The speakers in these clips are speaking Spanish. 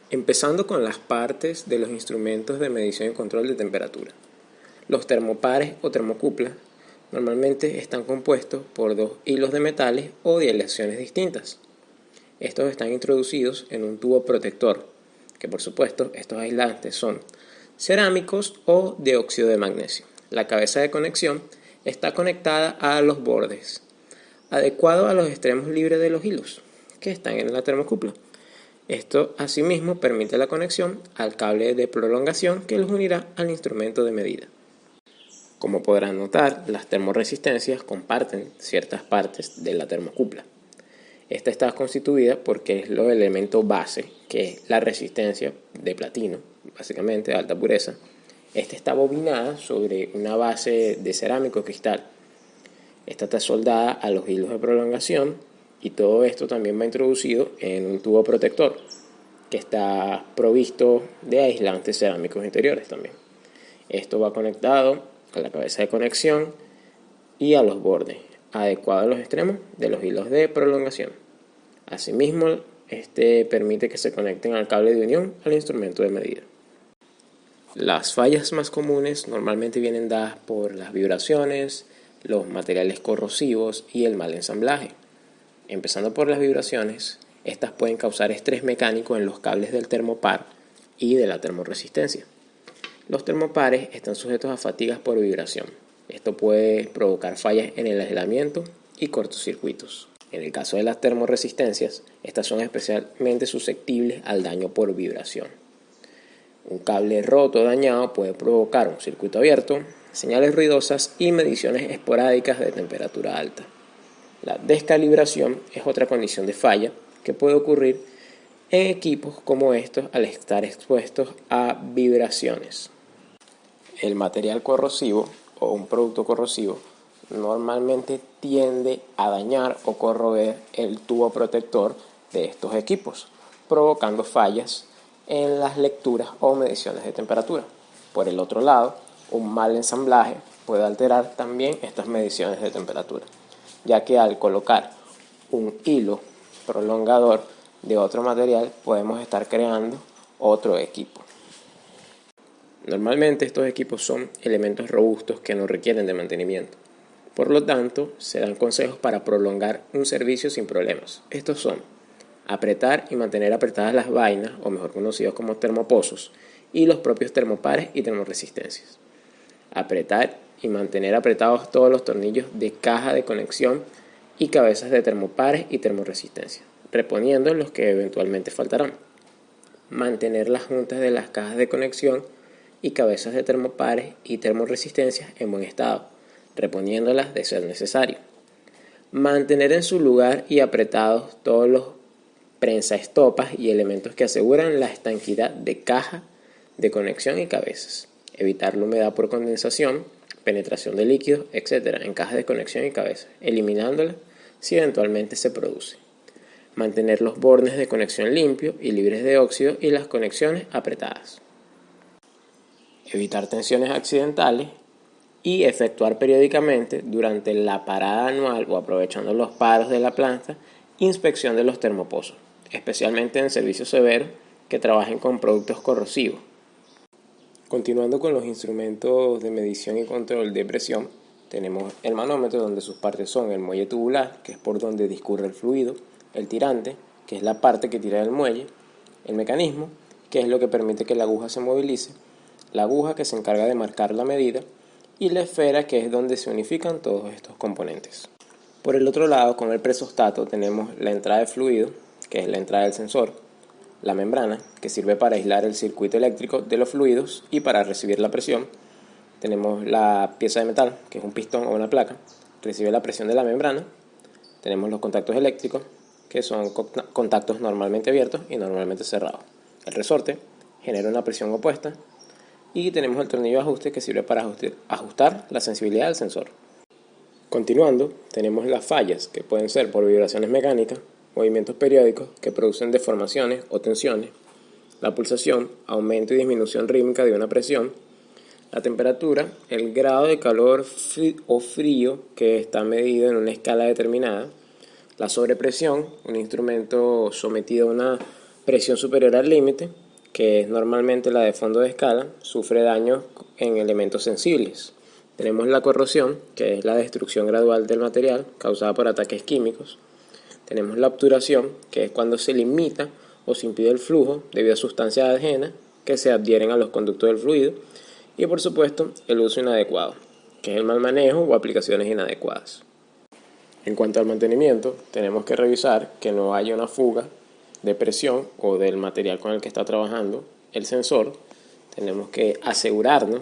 Empezando con las partes de los instrumentos de medición y control de temperatura. Los termopares o termocuplas normalmente están compuestos por dos hilos de metales o de aleaciones distintas. Estos están introducidos en un tubo protector, que por supuesto estos aislantes son cerámicos o de óxido de magnesio. La cabeza de conexión está conectada a los bordes, adecuado a los extremos libres de los hilos, que están en la termocupla. Esto asimismo permite la conexión al cable de prolongación que los unirá al instrumento de medida. Como podrán notar, las termoresistencias comparten ciertas partes de la termocupla. Esta está constituida porque es el elemento base, que es la resistencia de platino, básicamente de alta pureza. Esta está bobinada sobre una base de cerámico cristal. Esta está soldada a los hilos de prolongación y todo esto también va introducido en un tubo protector que está provisto de aislantes cerámicos interiores también. Esto va conectado a la cabeza de conexión y a los bordes, adecuado a los extremos de los hilos de prolongación. Asimismo, este permite que se conecten al cable de unión al instrumento de medida. Las fallas más comunes normalmente vienen dadas por las vibraciones, los materiales corrosivos y el mal ensamblaje. Empezando por las vibraciones, estas pueden causar estrés mecánico en los cables del termopar y de la termoresistencia. Los termopares están sujetos a fatigas por vibración. Esto puede provocar fallas en el aislamiento y cortocircuitos. En el caso de las termoresistencias, estas son especialmente susceptibles al daño por vibración. Un cable roto o dañado puede provocar un circuito abierto, señales ruidosas y mediciones esporádicas de temperatura alta. La descalibración es otra condición de falla que puede ocurrir en equipos como estos al estar expuestos a vibraciones. El material corrosivo o un producto corrosivo normalmente tiende a dañar o corroer el tubo protector de estos equipos, provocando fallas en las lecturas o mediciones de temperatura. Por el otro lado, un mal ensamblaje puede alterar también estas mediciones de temperatura, ya que al colocar un hilo prolongador de otro material podemos estar creando otro equipo. Normalmente estos equipos son elementos robustos que no requieren de mantenimiento. Por lo tanto, se dan consejos para prolongar un servicio sin problemas. Estos son apretar y mantener apretadas las vainas, o mejor conocidos como termopozos, y los propios termopares y termoresistencias. Apretar y mantener apretados todos los tornillos de caja de conexión y cabezas de termopares y termoresistencia, reponiendo los que eventualmente faltarán. Mantener las juntas de las cajas de conexión y cabezas de termopares y termoresistencias en buen estado, reponiéndolas de ser necesario. Mantener en su lugar y apretados todos los prensaestopas y elementos que aseguran la estanquidad de caja de conexión y cabezas. Evitar la humedad por condensación, penetración de líquidos, etc. en cajas de conexión y cabezas, eliminándolas si eventualmente se produce. Mantener los bordes de conexión limpios y libres de óxido y las conexiones apretadas. Evitar tensiones accidentales y efectuar periódicamente durante la parada anual o aprovechando los paros de la planta inspección de los termopozos, especialmente en servicios severos que trabajen con productos corrosivos. Continuando con los instrumentos de medición y control de presión, tenemos el manómetro, donde sus partes son el muelle tubular, que es por donde discurre el fluido, el tirante, que es la parte que tira del muelle, el mecanismo, que es lo que permite que la aguja se movilice, la aguja, que se encarga de marcar la medida, y la esfera, que es donde se unifican todos estos componentes. Por el otro lado, con el presostato tenemos la entrada de fluido, que es la entrada del sensor, la membrana, que sirve para aislar el circuito eléctrico de los fluidos y para recibir la presión. Tenemos la pieza de metal, que es un pistón o una placa, recibe la presión de la membrana. Tenemos los contactos eléctricos, que son contactos normalmente abiertos y normalmente cerrados. El resorte genera una presión opuesta. Y tenemos el tornillo de ajuste, que sirve para ajustar la sensibilidad del sensor. Continuando, tenemos las fallas, que pueden ser por vibraciones mecánicas, movimientos periódicos que producen deformaciones o tensiones, la pulsación, aumento y disminución rítmica de una presión, la temperatura, el grado de calor o frío que está medido en una escala determinada, la sobrepresión, un instrumento sometido a una Presión superior al límite, que es normalmente la de fondo de escala, sufre daños en elementos sensibles. Tenemos la corrosión, que es la destrucción gradual del material causada por ataques químicos. Tenemos la obturación, que es cuando se limita o se impide el flujo debido a sustancias ajenas que se adhieren a los conductos del fluido. Y por supuesto, el uso inadecuado, que es el mal manejo o aplicaciones inadecuadas. En cuanto al mantenimiento, tenemos que revisar que no haya una fuga de presión o del material con el que está trabajando el sensor. Tenemos que asegurarnos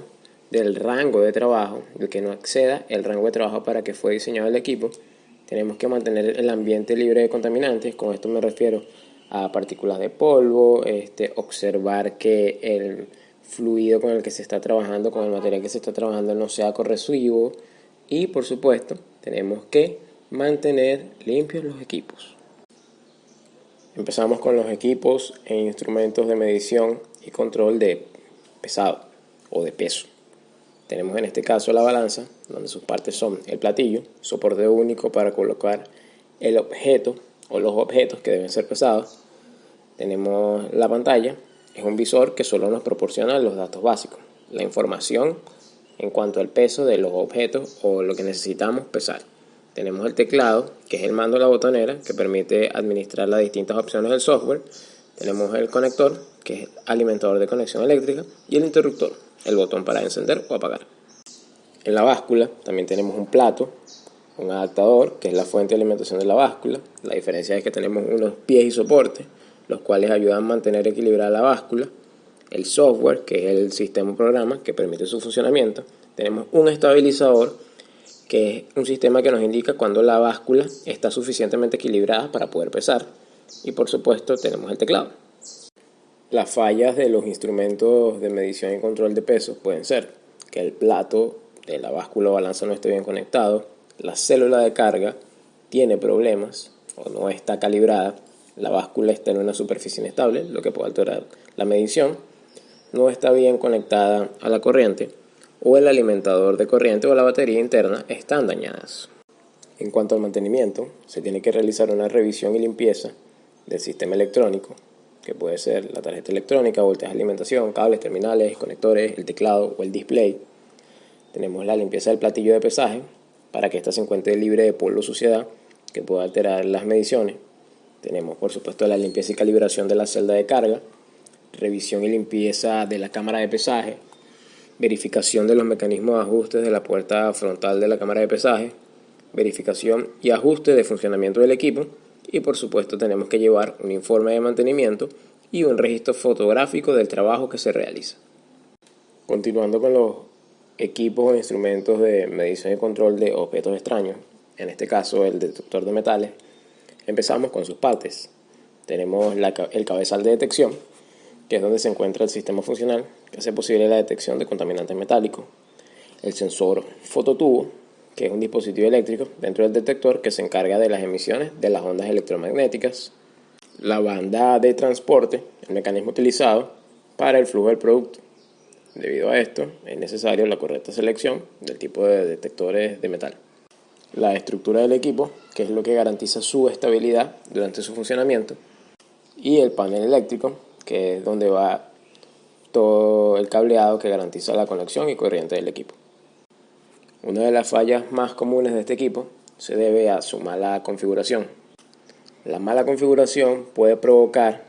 del rango de trabajo, de que no exceda el rango de trabajo para que fue diseñado el equipo. Tenemos que mantener el ambiente libre de contaminantes. Con esto me refiero a partículas de polvo, observar que el fluido con el que se está trabajando, con el material que se está trabajando, no sea corrosivo. Y por supuesto, tenemos que mantener limpios los equipos. Empezamos con los equipos e instrumentos de medición y control de pesado o de peso. Tenemos en este caso la balanza, donde sus partes son el platillo, soporte único para colocar el objeto o los objetos que deben ser pesados. Tenemos la pantalla, es un visor que solo nos proporciona los datos básicos, la información en cuanto al peso de los objetos o lo que necesitamos pesar. Tenemos el teclado, que es el mando de la botonera, que permite administrar las distintas opciones del software. Tenemos el conector, que es el alimentador de conexión eléctrica, y el interruptor, el botón para encender o apagar. En la báscula también tenemos un plato, un adaptador, que es la fuente de alimentación de la báscula. La diferencia es que tenemos unos pies y soportes, los cuales ayudan a mantener equilibrada la báscula. El software, que es el sistema o programa que permite su funcionamiento. Tenemos un estabilizador, que es un sistema que nos indica cuando la báscula está suficientemente equilibrada para poder pesar. Y por supuesto tenemos el teclado. Las fallas de los instrumentos de medición y control de peso pueden ser que el plato de la báscula o balanza no esté bien conectado, la célula de carga tiene problemas o no está calibrada, la báscula está en una superficie inestable, lo que puede alterar la medición, no está bien conectada a la corriente, o el alimentador de corriente o la batería interna están dañadas. En cuanto al mantenimiento, se tiene que realizar una revisión y limpieza del sistema electrónico, que puede ser la tarjeta electrónica, voltaje de alimentación, cables, terminales, conectores, el teclado o el display. Tenemos la limpieza del platillo de pesaje, para que ésta se encuentre libre de polvo o suciedad que pueda alterar las mediciones. Tenemos por supuesto la limpieza y calibración de la celda de carga, revisión y limpieza de la cámara de pesaje, verificación de los mecanismos de ajustes de la puerta frontal de la cámara de pesaje, verificación y ajuste de funcionamiento del equipo, y por supuesto tenemos que llevar un informe de mantenimiento y un registro fotográfico del trabajo que se realiza. Continuando con los equipos o instrumentos de medición y control de objetos extraños, en este caso el detector de metales, empezamos con sus partes. Tenemos el cabezal de detección, que es donde se encuentra el sistema funcional que hace posible la detección de contaminantes metálicos. El sensor fototubo, que es un dispositivo eléctrico dentro del detector que se encarga de las emisiones de las ondas electromagnéticas. La banda de transporte, el mecanismo utilizado para el flujo del producto. Debido a esto, es necesaria la correcta selección del tipo de detectores de metal. La estructura del equipo, que es lo que garantiza su estabilidad durante su funcionamiento. Y el panel eléctrico, que es donde va todo el cableado que garantiza la conexión y corriente del equipo. Una de las fallas más comunes de este equipo se debe a su mala configuración. La mala configuración puede provocar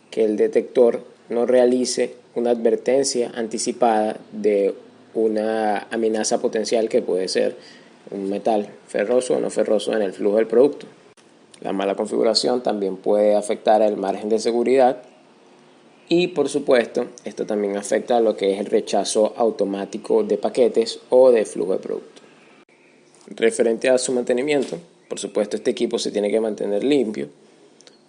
que el detector no realice una advertencia anticipada de una amenaza potencial que puede ser un metal ferroso o no ferroso en el flujo del producto. La mala configuración también puede afectar al margen de seguridad y por supuesto esto también afecta a lo que es el rechazo automático de paquetes o de flujo de producto. Referente a su mantenimiento, por supuesto este equipo se tiene que mantener limpio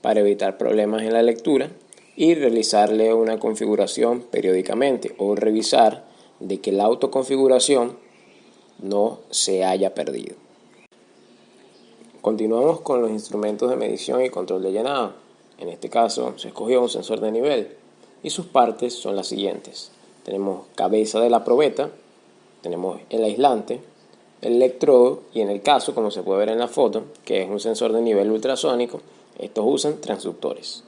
para evitar problemas en la lectura y realizarle una configuración periódicamente o revisar de que la autoconfiguración no se haya perdido. Continuamos con los instrumentos de medición y control de llenado. En este caso se escogió un sensor de nivel y sus partes son las siguientes. Tenemos cabeza de la probeta, tenemos el aislante, el electrodo y en el caso, como se puede ver en la foto, que es un sensor de nivel ultrasónico, estos usan transductores.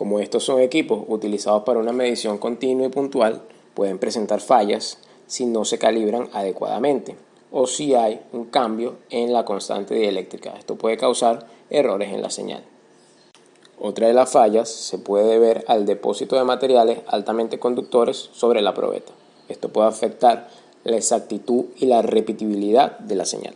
Como estos son equipos utilizados para una medición continua y puntual, pueden presentar fallas si no se calibran adecuadamente o si hay un cambio en la constante dieléctrica. Esto puede causar errores en la señal. Otra de las fallas se puede deber al depósito de materiales altamente conductores sobre la probeta. Esto puede afectar la exactitud y la repetibilidad de la señal.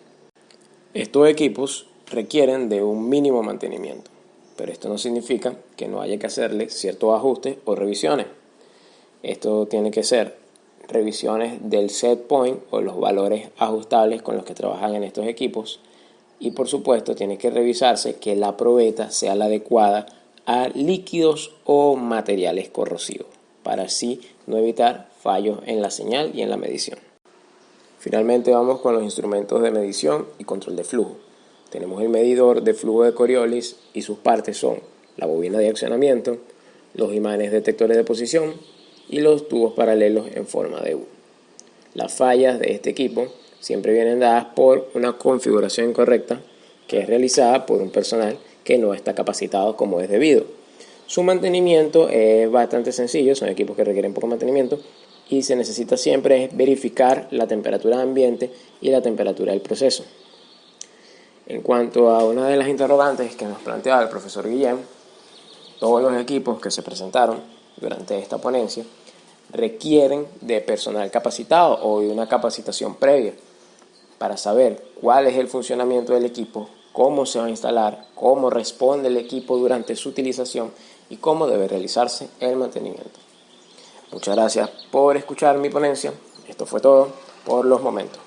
Estos equipos requieren de un mínimo mantenimiento, pero esto no significa que no haya que hacerle ciertos ajustes o revisiones. Esto tiene que ser revisiones del set point o los valores ajustables con los que trabajan en estos equipos, y por supuesto tiene que revisarse que la probeta sea la adecuada a líquidos o materiales corrosivos para así no evitar fallos en la señal y en la medición. Finalmente vamos con los instrumentos de medición y control de flujo. Tenemos el medidor de flujo de Coriolis y sus partes son la bobina de accionamiento, los imanes detectores de posición y los tubos paralelos en forma de U. Las fallas de este equipo siempre vienen dadas por una configuración incorrecta que es realizada por un personal que no está capacitado como es debido. Su mantenimiento es bastante sencillo, son equipos que requieren poco mantenimiento y se necesita siempre verificar la temperatura de ambiente y la temperatura del proceso. En cuanto a una de las interrogantes que nos planteaba el profesor Guillén, todos los equipos que se presentaron durante esta ponencia requieren de personal capacitado o de una capacitación previa para saber cuál es el funcionamiento del equipo, cómo se va a instalar, cómo responde el equipo durante su utilización y cómo debe realizarse el mantenimiento. Muchas gracias por escuchar mi ponencia. Esto fue todo por los momentos.